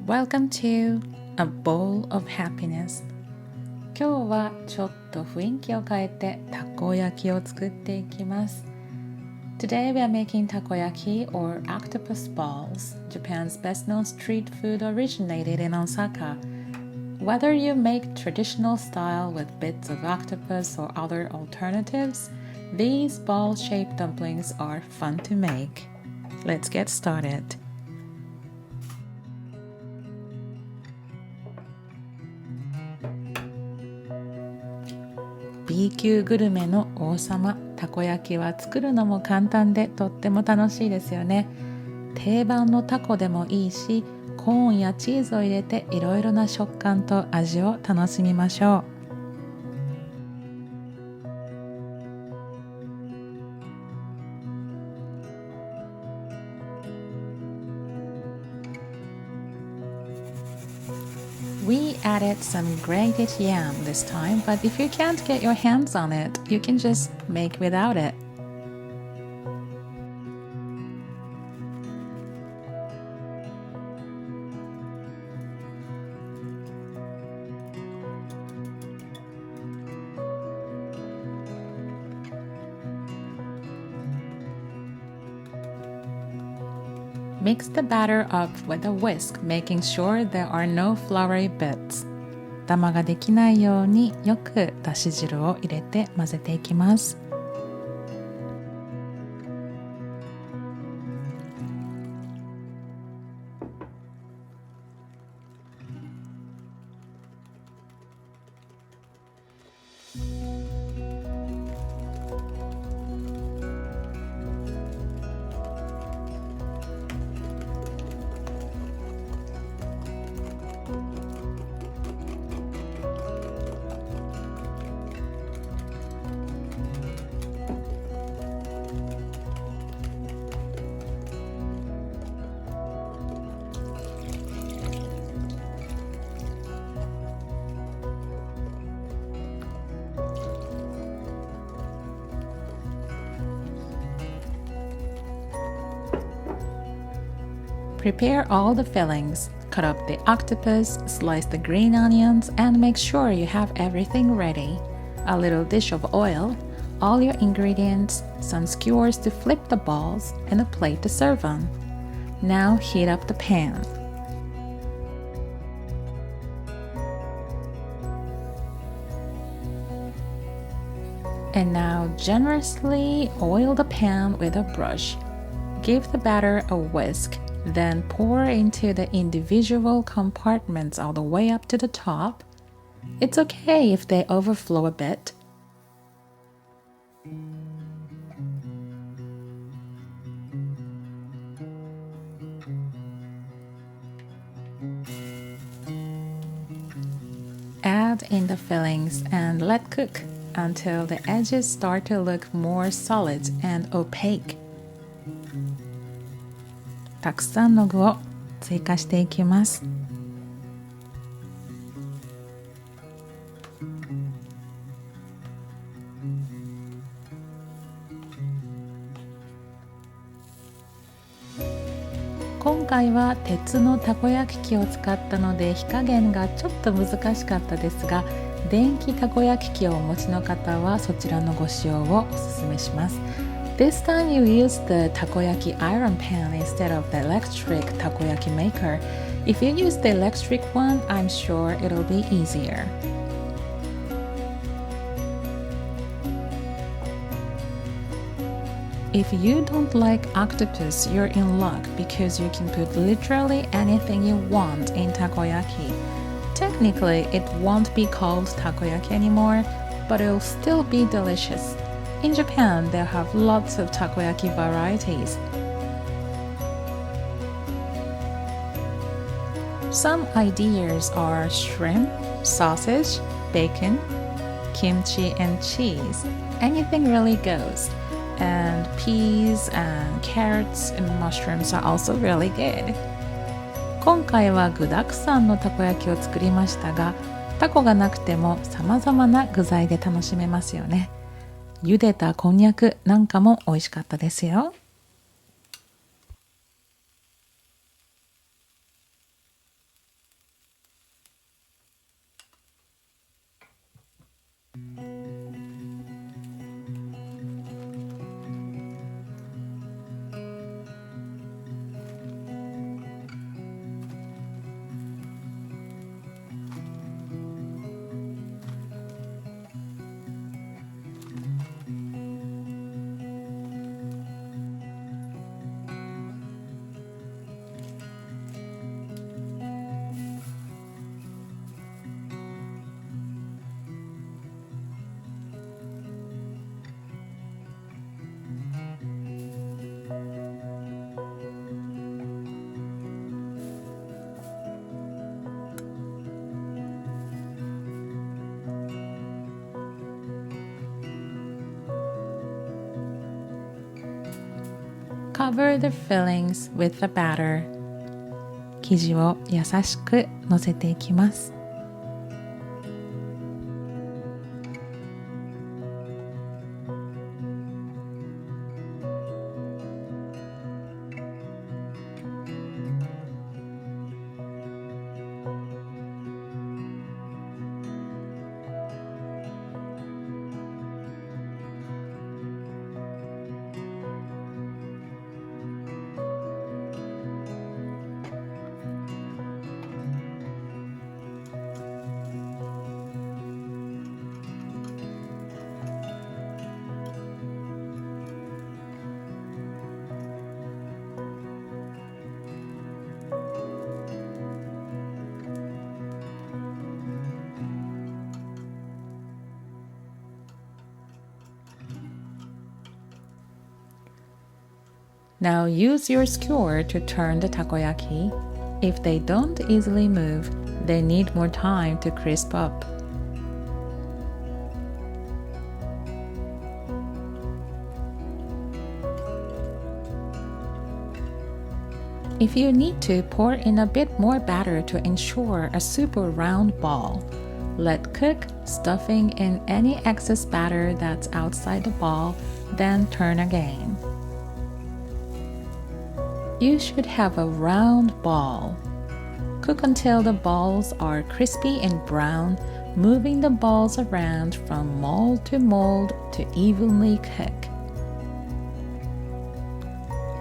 Welcome to a bowl of happiness. 今日はちょっと雰囲気を変えてたこ焼きを作っていきます。Today we are making takoyaki or octopus balls, Japan's best-known street food originated in Osaka. Whether you make traditional style with bits of octopus or other alternatives, these ball-shaped dumplings are fun to make. Let's get started. B 級グルメの王様、たこ焼きは作るのも簡単でとっても楽しいですよね。定番のタコでもいいし、コーンやチーズを入れていろいろな食感と味を楽しみましょう。We added some grated yam this time, but if you can't get your hands on it, you can just make without it. Mix the batter up with a whisk, making sure there are no floury bits. ダマができないようによくだし汁を入れて混ぜていきます。Prepare all the fillings. Cut up the octopus, slice the green onions, and make sure you have everything ready. A little dish of oil, all your ingredients, some skewers to flip the balls, and a plate to serve on. Now heat up the pan. And now generously oil the pan with a brush. Give the batter a whisk.Then pour into the individual compartments all the way up to the top. It's okay if they overflow a bit. Add in the fillings and let cook until the edges start to look more solid and opaque.たくさんの具を追加していきます。今回は鉄のたこ焼き器を使ったので火加減がちょっと難しかったですが、電気たこ焼き器をお持ちの方はそちらのご使用をおすすめします。This time you use the takoyaki iron pan instead of the electric takoyaki maker. If you use the electric one, I'm sure it'll be easier. If you don't like octopus, you're in luck because you can put literally anything you want in takoyaki. Technically, it won't be called takoyaki anymore, but it'll still be delicious.In Japan, they have lots of takoyaki varieties. Some ideas are shrimp, sausage, bacon, kimchi, and cheese. Anything really goes. And peas and carrots and mushrooms are also really good. 今回は具沢山のたこ焼きを作りましたが、タコがなくても様々な具材で楽しめますよね。茹でたこんにゃくなんかも美味しかったですよ。cover the fillings with the batter. 生地を優しく乗せていきます。Now use your skewer to turn the takoyaki. If they don't easily move, they need more time to crisp up. If you need to, pour in a bit more batter to ensure a super round ball. Let cook, stuffing in any excess batter that's outside the ball, then turn again. You should have a round ball. Cook until the balls are crispy and brown, moving the balls around from mold to mold to evenly cook.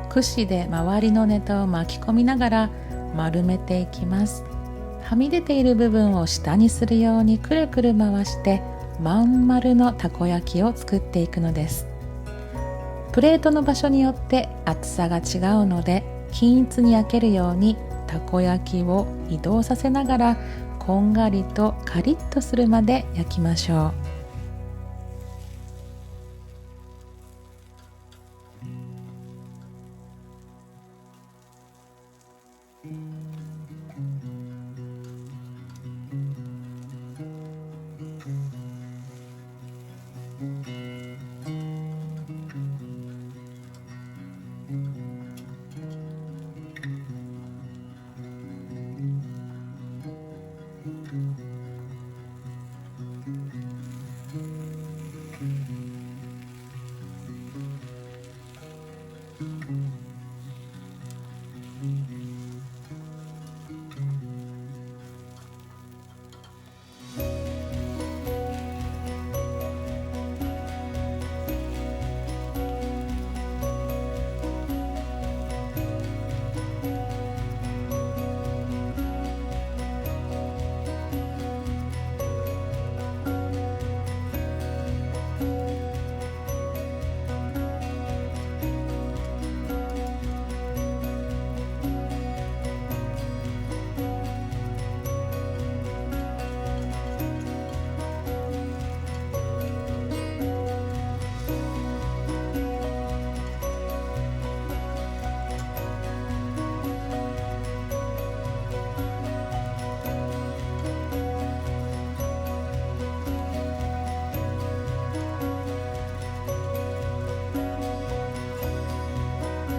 串で周りのネタを巻き込みながら丸めていきます。はみ出ている部分を下にするようにくるくる回してまん丸のたこ焼きを作っていくのです。プレートの場所によって厚さが違うので均一に焼けるようにたこ焼きを移動させながらこんがりとカリッとするまで焼きましょう。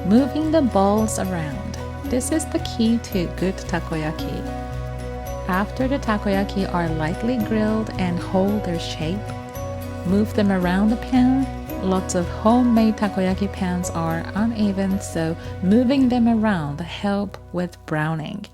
Moving the balls around. This is the key to good takoyaki. After the takoyaki are lightly grilled and hold their shape, move them around the pan. Lots of homemade takoyaki pans are uneven, so moving them around help with browning.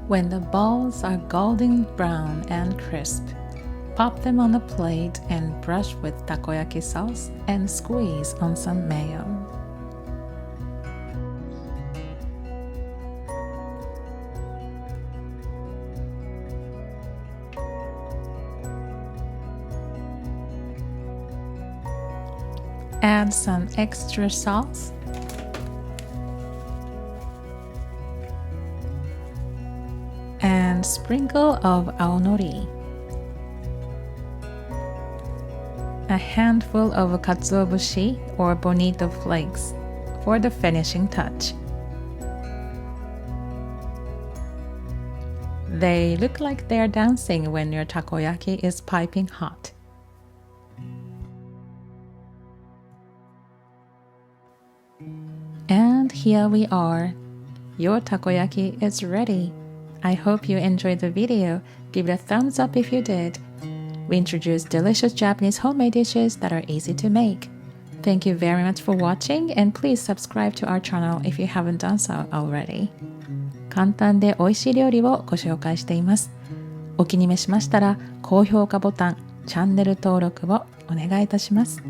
When the balls are golden brown and crisp, pop them on a plate and brush with takoyaki sauce and squeeze on some mayo. Add some extra sauce and sprinkle of aonori, a handful of katsuobushi or bonito flakes for the finishing touch. They look like they're dancing when your takoyaki is piping hot. And here we are. Your takoyaki is ready. I hope you enjoyed the video. Give it a thumbs up if you did. We introduce delicious Japanese homemade dishes that are easy to make. Thank you very much for watching and please subscribe to our channel if you haven't done so already. 簡単で美味しい料理をご紹介しています。お気に召しましたら高評価ボタン、チャンネル登録をお願いいたします。